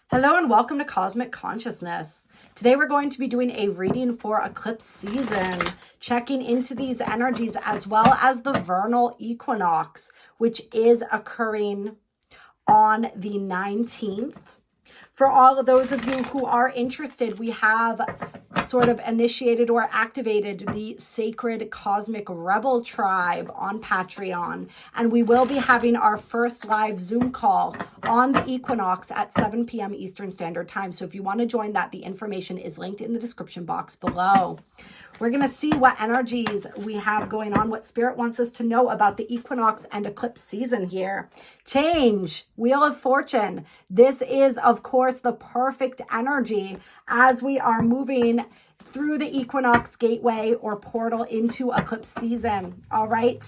Hello and welcome to Cosmic Consciousness. Today we're going to be doing a reading for eclipse season, checking into these energies as well as the vernal equinox, which is occurring on the 19th. For all of those of you who are interested, we have sort of initiated or activated the Sacred Cosmic Rebel Tribe on Patreon. And we will be having our first live Zoom call on the equinox at 7 p.m. Eastern Standard Time. So if you want to join that, the information is linked in the description box below. We're going to see what energies we have going on, what Spirit wants us to know about the equinox and eclipse season here. Change, Wheel of Fortune. This is, of course, the perfect energy as we are moving through the equinox gateway or portal into eclipse season. All right.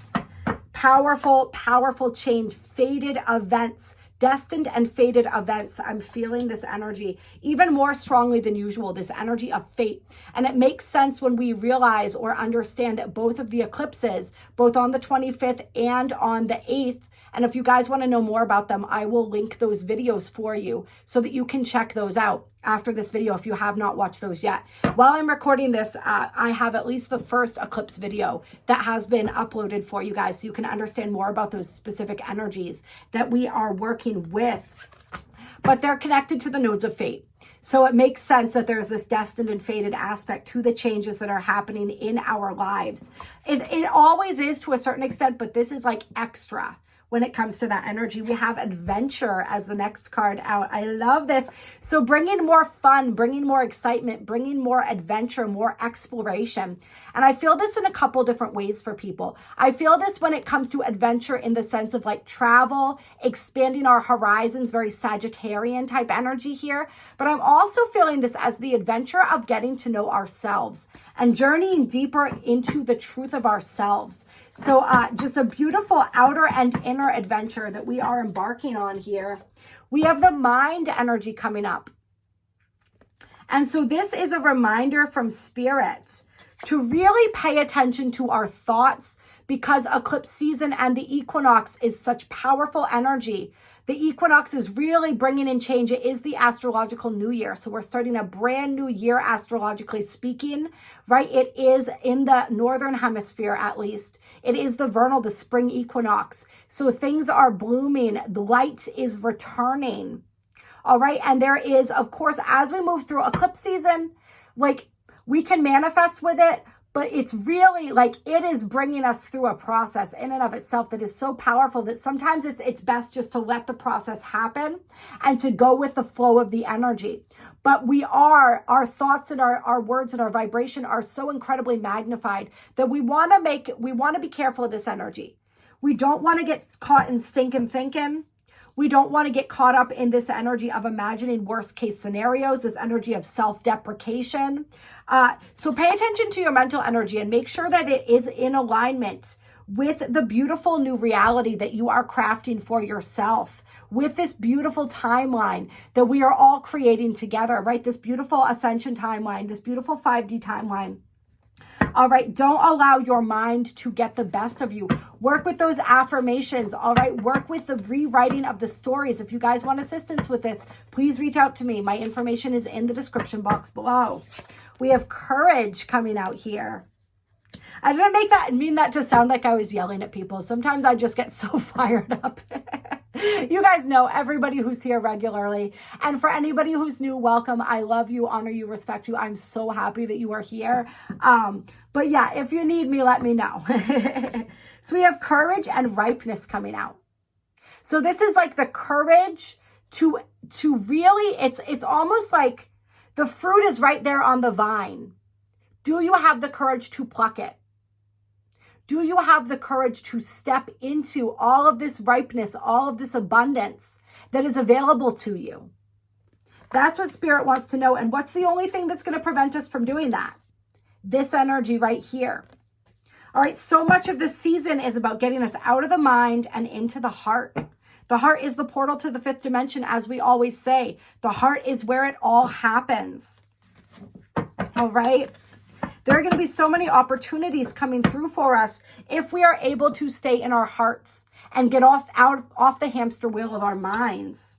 Powerful, powerful change, fated events. Destined and fated events. I'm feeling this energy even more strongly than usual, this energy of fate. And it makes sense when we realize or understand that both of the eclipses, both on the 25th and on the 8th, and if you guys want to know more about them, I will link those videos for you so that you can check those out after this video if you have not watched those yet. While I'm recording this, I have at least the first eclipse video that has been uploaded for you guys so you can understand more about those specific energies that we are working with. But they're connected to the nodes of fate. So it makes sense that there's this destined and fated aspect to the changes that are happening in our lives. It always is to a certain extent, but this is like extra. When it comes to that energy, we have adventure as the next card out. I love this. So bringing more fun, bringing more excitement, bringing more adventure, more exploration. And I feel this in a couple different ways for people. I feel this when it comes to adventure in the sense of like travel, expanding our horizons, very Sagittarian type energy here. But I'm also feeling this as the adventure of getting to know ourselves and journeying deeper into the truth of ourselves. So just a beautiful outer and inner adventure that we are embarking on here. We have the mind energy coming up. And so this is a reminder from Spirit to really pay attention to our thoughts because eclipse season and the equinox is such powerful energy. The equinox is really bringing in change. It is the astrological new year. So we're starting a brand new year astrologically speaking, right? It is in the northern hemisphere, at least. It is the vernal, the spring equinox. So things are blooming. The light is returning. All right. And there is, of course, as we move through eclipse season, like we can manifest with it, but it's really like it is bringing us through a process in and of itself that is so powerful that sometimes it's best just to let the process happen and to go with the flow of the energy. But our thoughts and our words and our vibration are so incredibly magnified that we want to be careful of this energy. We don't want to get caught in stinking thinking. We don't want to get caught up in this energy of imagining worst case scenarios, this energy of self-deprecation. So pay attention to your mental energy and make sure that it is in alignment with the beautiful new reality that you are crafting for yourself, with this beautiful timeline that we are all creating together, right? This beautiful ascension timeline, this beautiful 5D timeline. All right, don't allow your mind to get the best of you. Work with those affirmations, all right? Work with the rewriting of the stories. If you guys want assistance with this, please reach out to me. My information is in the description box below. We have courage coming out here. I didn't mean that to sound like I was yelling at people. Sometimes I just get so fired up. You guys know, everybody who's here regularly. And for anybody who's new, welcome. I love you, honor you, respect you. I'm so happy that you are here. But yeah, if you need me, let me know. So we have courage and ripeness coming out. So this is like the courage to really, it's almost like the fruit is right there on the vine. Do you have the courage to pluck it? Do you have the courage to step into all of this ripeness, all of this abundance that is available to you? That's what Spirit wants to know. And what's the only thing that's going to prevent us from doing that? This energy right here. All right, so much of this season is about getting us out of the mind and into the heart. The heart is the portal to the fifth dimension, as we always say. The heart is where it all happens. All right? There are going to be so many opportunities coming through for us if we are able to stay in our hearts and get off the hamster wheel of our minds.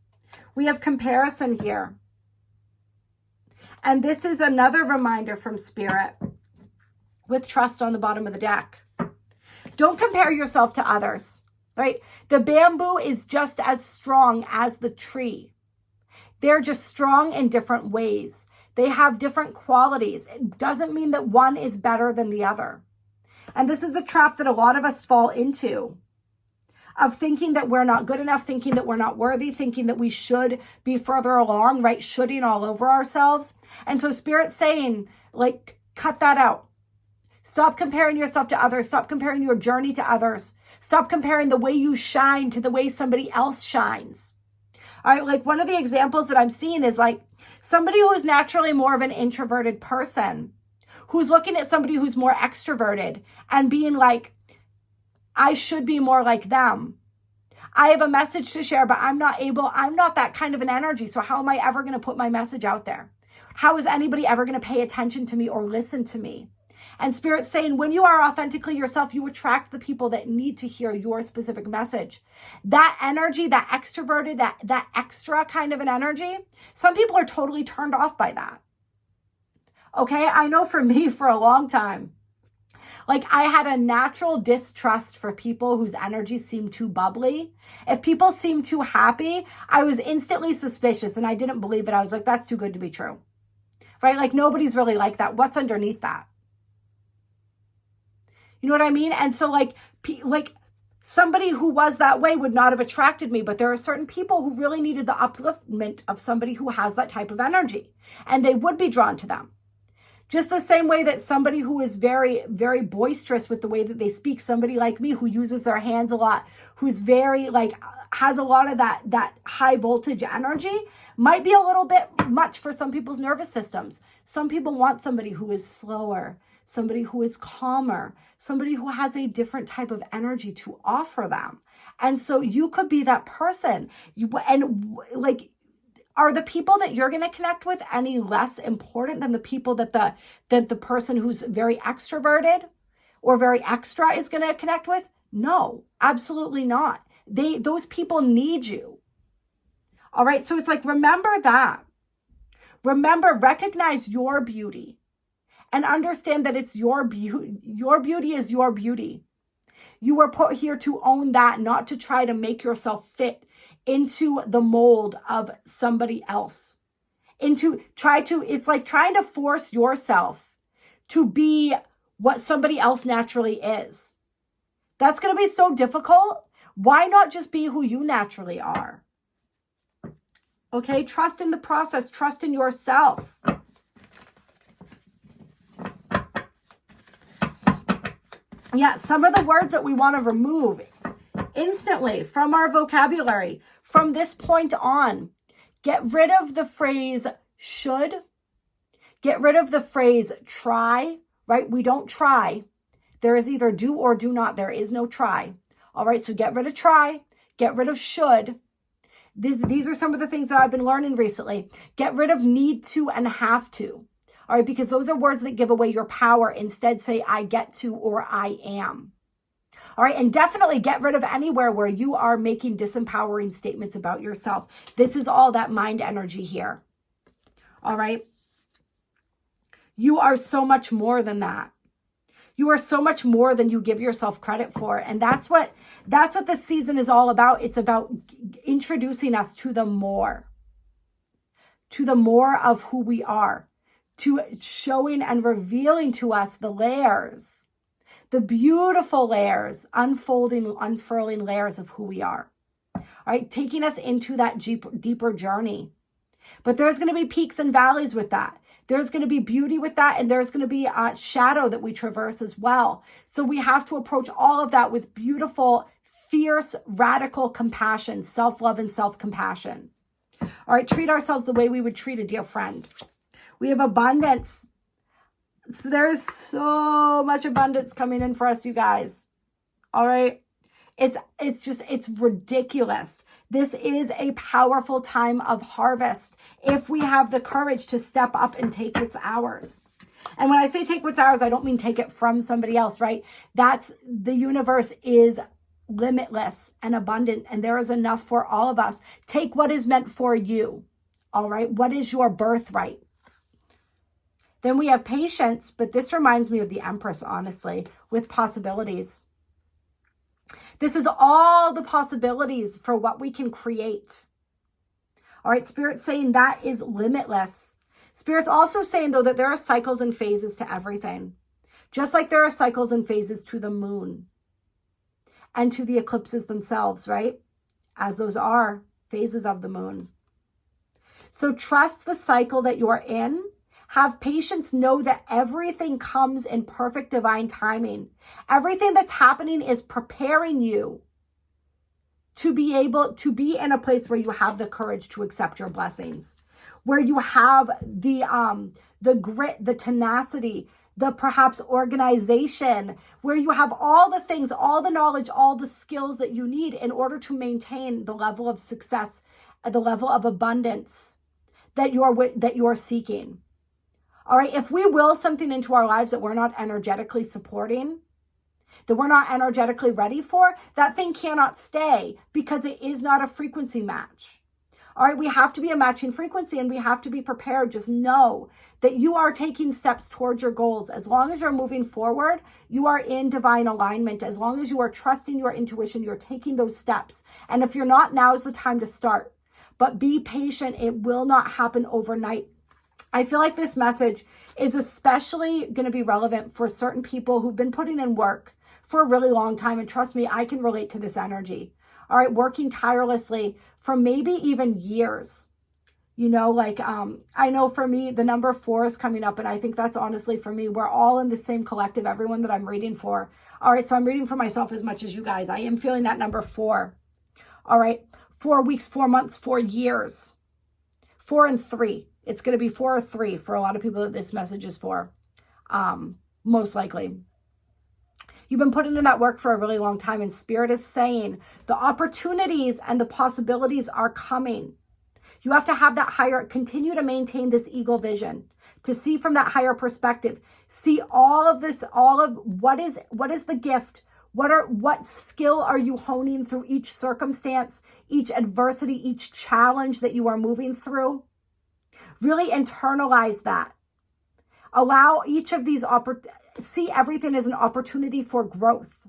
We have comparison here. And this is another reminder from Spirit with trust on the bottom of the deck. Don't compare yourself to others, right? The bamboo is just as strong as the tree. They're just strong in different ways. They have different qualities. It doesn't mean that one is better than the other. And this is a trap that a lot of us fall into, of thinking that we're not good enough, thinking that we're not worthy, thinking that we should be further along, right? Shoulding all over ourselves. And so Spirit's saying, like, cut that out. Stop comparing yourself to others. Stop comparing your journey to others. Stop comparing the way you shine to the way somebody else shines. All right, like one of the examples that I'm seeing is like somebody who is naturally more of an introverted person, who's looking at somebody who's more extroverted and being like, I should be more like them. I have a message to share, but I'm not that kind of an energy. So how am I ever going to put my message out there? How is anybody ever going to pay attention to me or listen to me? And Spirit's saying, when you are authentically yourself, you attract the people that need to hear your specific message. That energy, that extroverted, that extra kind of an energy, some people are totally turned off by that. Okay, I know for me, for a long time, like I had a natural distrust for people whose energy seemed too bubbly. If people seemed too happy, I was instantly suspicious and I didn't believe it. I was like, that's too good to be true, right? Like nobody's really like that. What's underneath that? You know what I mean? And so like somebody who was that way would not have attracted me, but there are certain people who really needed the upliftment of somebody who has that type of energy, and they would be drawn to them. Just the same way that somebody who is very, very boisterous with the way that they speak, somebody like me who uses their hands a lot, who's very like, has a lot of that high voltage energy, might be a little bit much for some people's nervous systems. Some people want somebody who is slower, somebody who is calmer, somebody who has a different type of energy to offer them. And so you could be that person. Are the people that you're going to connect with any less important than the people that the person who's very extroverted or very extra is going to connect with? No, absolutely not. Those people need you. All right. So it's like, remember that. Remember, recognize your beauty and understand that it's your beauty. Your beauty is your beauty. You were put here to own that, not to try to make yourself fit into the mold of somebody else. It's like trying to force yourself to be what somebody else naturally is. That's going to be so difficult. Why not just be who you naturally are? Okay, trust in the process, trust in yourself. Yeah, some of the words that we want to remove instantly from our vocabulary from this point on. Get rid of the phrase should. Get rid of the phrase try, right? We don't try. There is either do or do not. There is no try. All right, so get rid of try. Get rid of should. These are some of the things that I've been learning recently. Get rid of need to and have to. All right, because those are words that give away your power. Instead, say I get to or I am. All right, and definitely get rid of anywhere where you are making disempowering statements about yourself. This is all that mind energy here. All right. You are so much more than that. You are so much more than you give yourself credit for. And that's what this season is all about. It's about introducing us to the more of who we are, to showing and revealing to us the layers, the beautiful layers, unfolding, unfurling layers of who we are. All right, taking us into that deeper journey. But there's going to be peaks and valleys with that. There's going to be beauty with that, and there's going to be a shadow that we traverse as well. So we have to approach all of that with beautiful, fierce, radical compassion, self-love and self-compassion. All right, treat ourselves the way we would treat a dear friend. We have abundance. So there's so much abundance coming in for us, you guys. All right. It's ridiculous. This is a powerful time of harvest if we have the courage to step up and take what's ours. And when I say take what's ours, I don't mean take it from somebody else, right? The universe is limitless and abundant, and there is enough for all of us. Take what is meant for you. All right. What is your birthright? Then we have patience, but this reminds me of the Empress, honestly, with possibilities. This is all the possibilities for what we can create. All right, Spirit's saying that is limitless. Spirit's also saying, though, that there are cycles and phases to everything. Just like there are cycles and phases to the moon and to the eclipses themselves, right? As those are phases of the moon. So trust the cycle that you're in. Have patience. Know that everything comes in perfect divine timing. Everything that's happening is preparing you to be able to be in a place where you have the courage to accept your blessings, where you have the grit, the tenacity, the perhaps organization, where you have all the things, all the knowledge, all the skills that you need in order to maintain the level of success, the level of abundance that you're seeking. All right, if we will something into our lives that we're not energetically supporting, that we're not energetically ready for, that thing cannot stay because it is not a frequency match. All right, we have to be a matching frequency and we have to be prepared. Just know that you are taking steps towards your goals. As long as you're moving forward, you are in divine alignment. As long as you are trusting your intuition, you're taking those steps. And if you're not, now is the time to start. But be patient. It will not happen overnight. I feel like this message is especially going to be relevant for certain people who've been putting in work for a really long time. And trust me, I can relate to this energy. All right, working tirelessly for maybe even years. You know, like I know for me, the number 4 is coming up. And I think that's honestly for me, we're all in the same collective, everyone that I'm reading for. All right, so I'm reading for myself as much as you guys. I am feeling that number 4. All right, 4 weeks, 4 months, 4 years, 4 and 3. It's going to be 4 or 3 for a lot of people that this message is for, most likely. You've been putting in that work for a really long time, and Spirit is saying the opportunities and the possibilities are coming. You have to have that higher, continue to maintain this eagle vision, to see from that higher perspective, see all of this, all of what is the gift, what skill are you honing through each circumstance, each adversity, each challenge that you are moving through. Really internalize that. Allow each of these see everything as an opportunity for growth.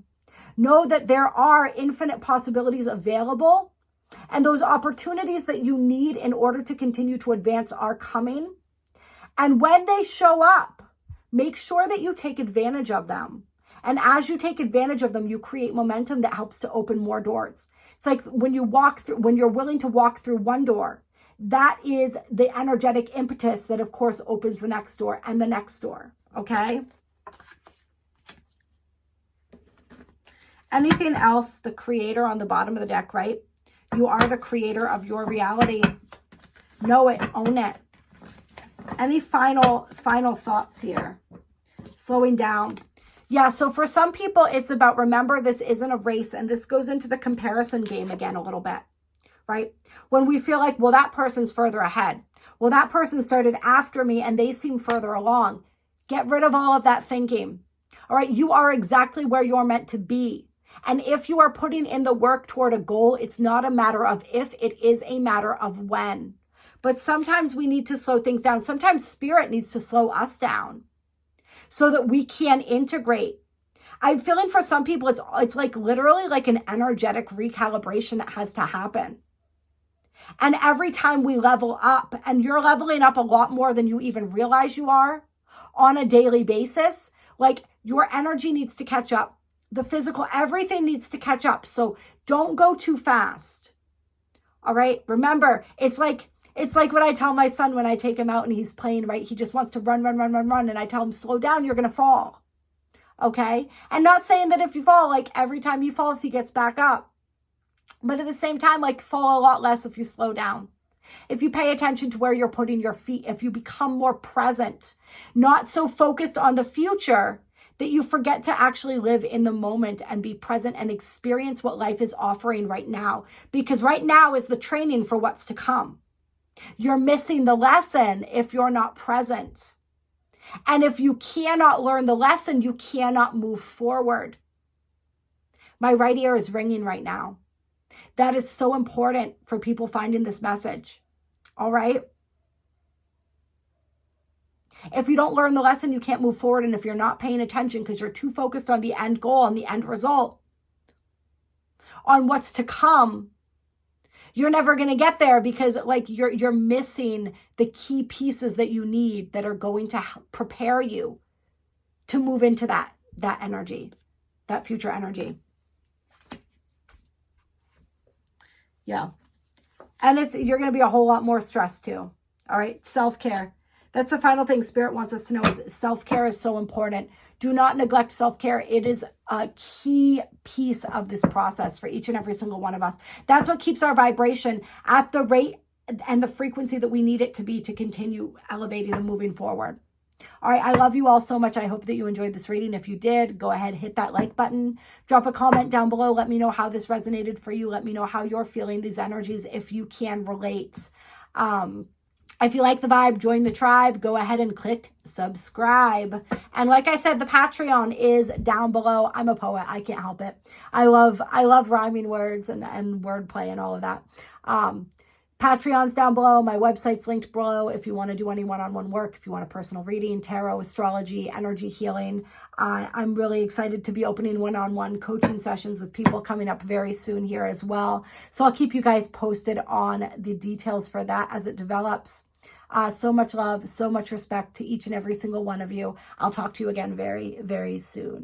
Know that there are infinite possibilities available, and those opportunities that you need in order to continue to advance are coming. And when they show up, make sure that you take advantage of them. And as you take advantage of them, you create momentum that helps to open more doors. It's like when you're willing to walk through one door, that is the energetic impetus that, of course, opens the next door and the next door. Okay? Anything else? The creator on the bottom of the deck, right? You are the creator of your reality. Know it. Own it. Any final thoughts here? Slowing down. Yeah, so for some people, it's about, remember, this isn't a race. And this goes into the comparison game again a little bit, right? When we feel like, well, that person's further ahead. Well, that person started after me and they seem further along. Get rid of all of that thinking. All right, you are exactly where you're meant to be. And if you are putting in the work toward a goal, it's not a matter of if, it is a matter of when. But sometimes we need to slow things down. Sometimes Spirit needs to slow us down so that we can integrate. I'm feeling for some people, it's like literally like an energetic recalibration that has to happen. And every time we level up, and you're leveling up a lot more than you even realize you are on a daily basis, like your energy needs to catch up. The physical, everything needs to catch up. So don't go too fast. All right. Remember, it's like what I tell my son when I take him out and he's playing, right? He just wants to run. And I tell him, slow down, you're going to fall. Okay. And not saying that if you fall, like every time he falls, he gets back up. But at the same time, like fall a lot less if you slow down. If you pay attention to where you're putting your feet, if you become more present, not so focused on the future that you forget to actually live in the moment and be present and experience what life is offering right now. Because right now is the training for what's to come. You're missing the lesson if you're not present. And if you cannot learn the lesson, you cannot move forward. My right ear is ringing right now. That is so important for people finding this message. All right? If you don't learn the lesson, you can't move forward. And if you're not paying attention because you're too focused on the end goal, on the end result, on what's to come, you're never going to get there, because like you're missing the key pieces that you need that are going to prepare you to move into that energy, that future energy. Yeah. And you're going to be a whole lot more stressed too. All right. Self-care. That's the final thing Spirit wants us to know, is self-care is so important. Do not neglect self-care. It is a key piece of this process for each and every single one of us. That's what keeps our vibration at the rate and the frequency that we need it to be to continue elevating and moving forward. All right, I love you all so much. I hope that you enjoyed this reading. If you did, go ahead, hit that like button. Drop a comment down below. Let me know how this resonated for you. Let me know how you're feeling these energies, if you can relate. If you like the vibe, join the tribe. Go ahead and click subscribe. And like I said, the Patreon is down below. I'm a poet. I can't help it. I love rhyming words and wordplay and all of that. Patreon's down below. My website's linked below if you want to do any one-on-one work, if you want a personal reading, tarot, astrology, energy healing. I'm really excited to be opening one-on-one coaching sessions with people coming up very soon here as well. So I'll keep you guys posted on the details for that as it develops. So much love, so much respect to each and every single one of you. I'll talk to you again very, very soon.